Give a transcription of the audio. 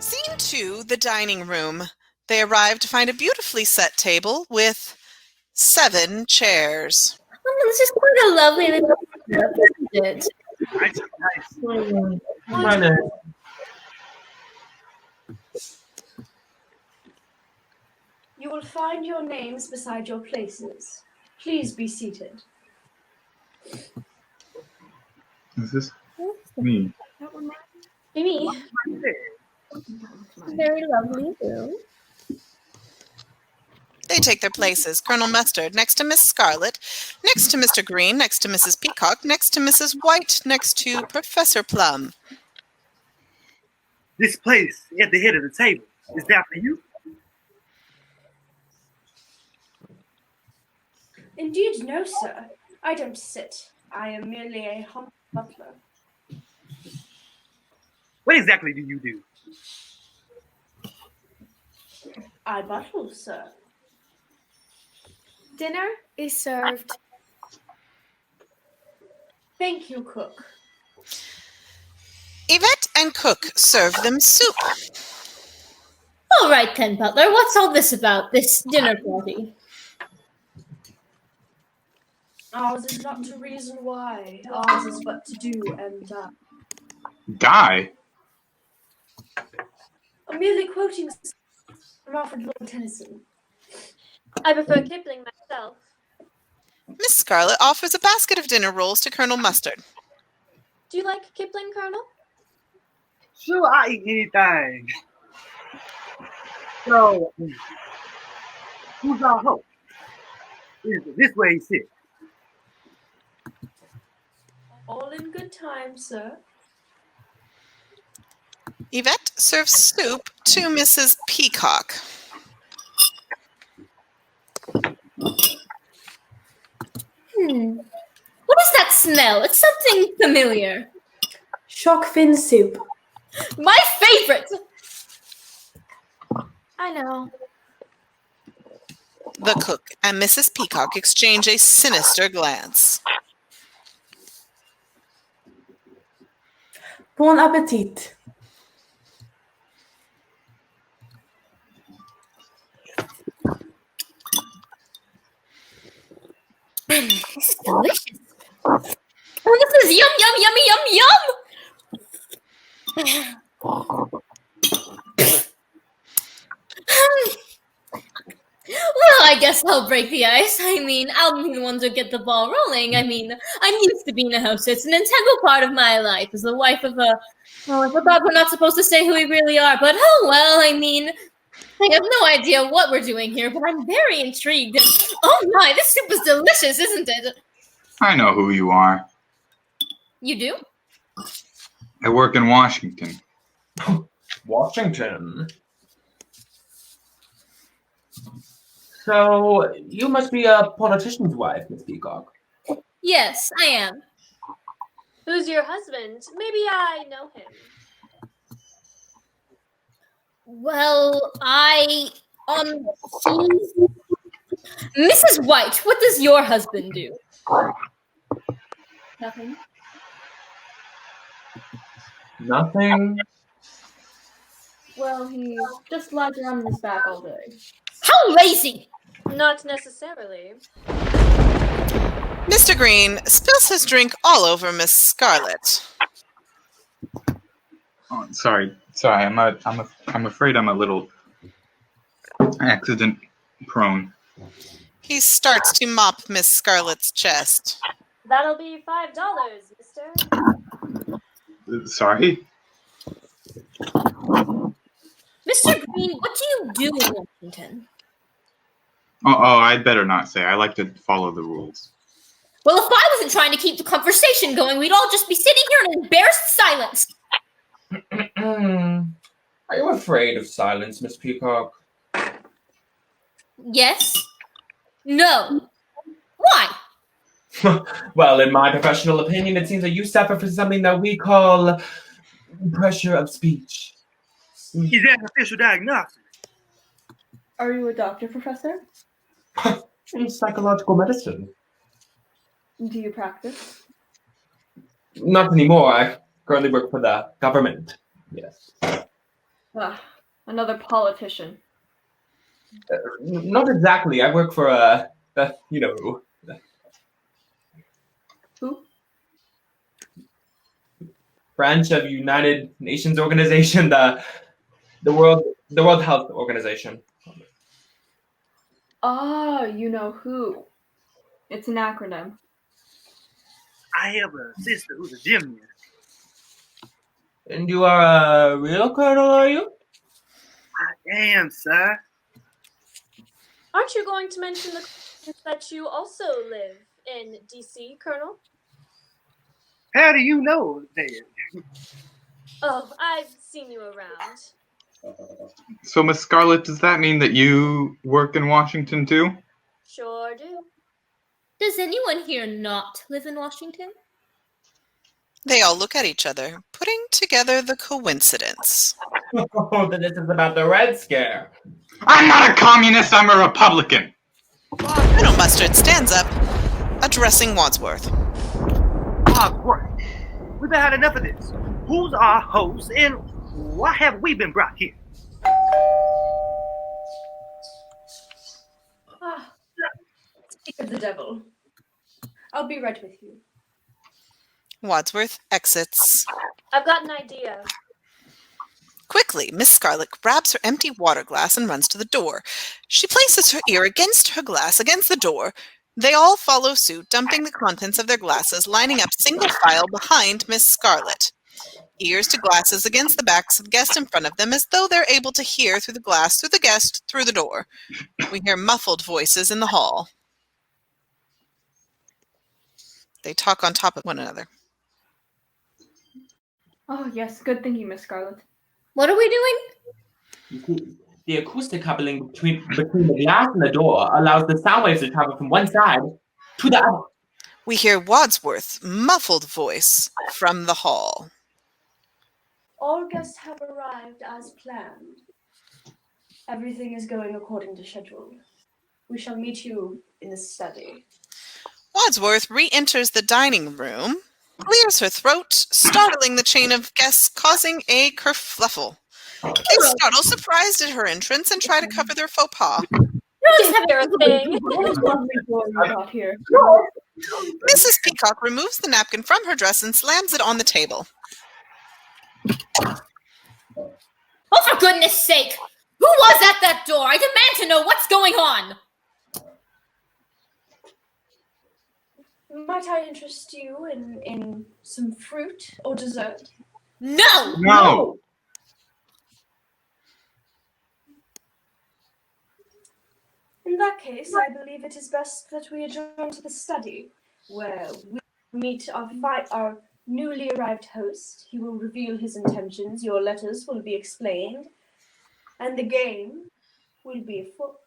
Scene 2, the dining room. They arrive to find a beautifully set table with 7 chairs. Oh, this is quite a lovely little setup, isn't it? Nice. You will find your names beside your places. Please be seated. Is this me? Amy. Very lovely too. They take their places. Colonel Mustard next to Miss Scarlet, next to Mr. Green, next to Mrs. Peacock, next to Mrs. White, next to Professor Plum. This place at the head of the table, is that for you? Indeed, no, sir. I don't sit. I am merely a humble butler. What exactly do you do? I buttle, sir. Dinner is served. Thank you, cook. Yvette and Cook serve them soup. All right then, Butler. What's all this about, this dinner party? Ours is not to reason why. Ours is but to do and die. Die? I'm merely quoting from Alfred Lord Tennyson. I prefer Kipling myself. Miss Scarlet offers a basket of dinner rolls to Colonel Mustard. Do you like Kipling, Colonel? Sure, I eat anything. So, who's our host? This way he sits. All in good time, sir. Yvette serves soup to Mrs. Peacock. What is that smell? It's something familiar. Shark fin soup. My favorite! I know. The cook and Mrs. Peacock exchange a sinister glance. Bon appetit. It's delicious. Oh, this is yum, yummy, yum. Well, I guess I'll break the ice. I mean, I'll be the one to get the ball rolling. I mean, I'm used to being a host. It's an integral part of my life as the wife of a... Well, I forgot we're not supposed to say who we really are, but oh well, I mean... I have no idea what we're doing here, but I'm very intrigued. And, oh my, this soup is delicious, isn't it? I know who you are. You do? I work in Washington. Washington? So, you must be a politician's wife, Miss Peacock. Yes, I am. Who's your husband? Maybe I know him. Well, he's Mrs. White, what does your husband do? Nothing. Nothing? Well, he just lies around on his back all day. How lazy! Not necessarily. Mr. Green spills his drink all over Miss Scarlet. Oh, sorry. I'm afraid I'm a little accident prone. He starts to mop Miss Scarlet's chest. That'll be $5, mister. Sorry? Mr. Green, what do you do in Washington? Oh, I'd better not say. I like to follow the rules. Well, if I wasn't trying to keep the conversation going, we'd all just be sitting here in embarrassed silence. Are you afraid of silence, Miss Peacock? Yes. No. Why? Well, in my professional opinion, it seems that you suffer from something that we call pressure of speech. Is that an official diagnosis? Are you a doctor, Professor? In psychological medicine. Do you practice? Not anymore. I currently work for the government. Yes. Ah, another politician. Not exactly. I work for you know, Who? branch of United Nations organization, the World Health Organization. Ah, you know who. It's an acronym. I have a sister who's a gymnast. And you are a real colonel, are you? I am, sir. Aren't you going to mention that you also live in DC, Colonel? How do you know that? Oh, I've seen you around. So, Miss Scarlet, does that mean that you work in Washington too? Sure do. Does anyone here not live in Washington? They all look at each other, putting together the coincidence. Oh, then this is about the Red Scare. I'm not a communist, I'm a Republican. Colonel Mustard stands up, addressing Wadsworth. Wadsworth, we've had enough of this. Who's our host and why have we been brought here? Ah, speak of the devil. I'll be right with you. Wadsworth exits. I've got an idea. Quickly, Miss Scarlet grabs her empty water glass and runs to the door. She places her ear against her glass against the door. They all follow suit, dumping the contents of their glasses, lining up single file behind Miss Scarlet. Ears to glasses against the backs of the guest in front of them, as though they're able to hear through the glass, through the guest, through the door. We hear muffled voices in the hall. They talk on top of one another. Oh, yes, good thinking, Miss Scarlet. What are we doing? The acoustic coupling between the glass and the door allows the sound waves to travel from one side to the other. We hear Wadsworth's muffled voice from the hall. All guests have arrived as planned. Everything is going according to schedule. We shall meet you in the study. Wadsworth re-enters the dining room, clears her throat, startling the chain of guests, causing a kerfluffle. They startle, surprised at her entrance, and try to cover their faux pas. Is there a thing? What is lovely boy you got here? Mrs. Peacock removes the napkin from her dress and slams it on the table. Oh, for goodness sake! Who was at that door? I demand to know what's going on! Might I interest you in some fruit or dessert? No! No! In that case, I believe it is best that we adjourn to the study, where we meet our newly arrived host. He will reveal his intentions, your letters will be explained, and the game will be afoot.